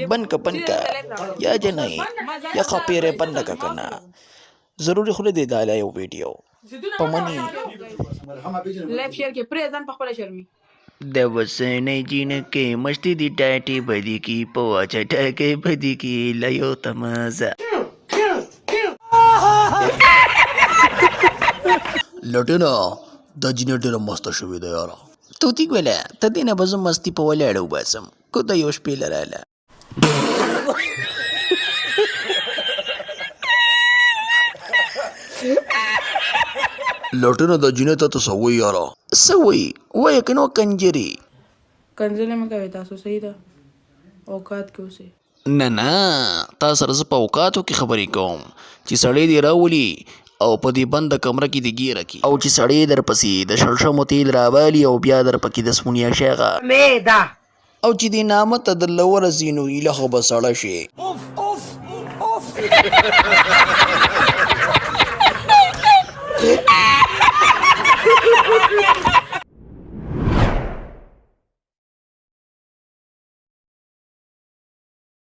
بنکه یا جنۍ یا خپیرې بنده که کنه ضروري خو نه دی دا یو ویډیو په مني د وسنۍ جینکې مشتي دي ټاټې بدي کی په واچه ټاکې بدي کی لیو تمازه لټونه دا جینۍ ډېره مسته شوې ده یاره توتي ګوله ته دې نه به زه مستي په ولاړه وباسم که د یو شپې لراله لټونه د جینۍ ته ته څه وایي یاره څه وایي وایه که نو کنجرې کنځلې مه کوئ تاسو صحیح ده اوقات کې اوسئ نه تا سره زه په اوقاتو کې خبرې کوم چې سړی دې راولي او په دې بنده کمره کې دې ګیره کړي او چې سړی درپسې د شړشمو تیل راوالي او بیا درپکې د سپونیا شیغه او چې دې نامه ته درله ورسي نو ایله خو به سړه شي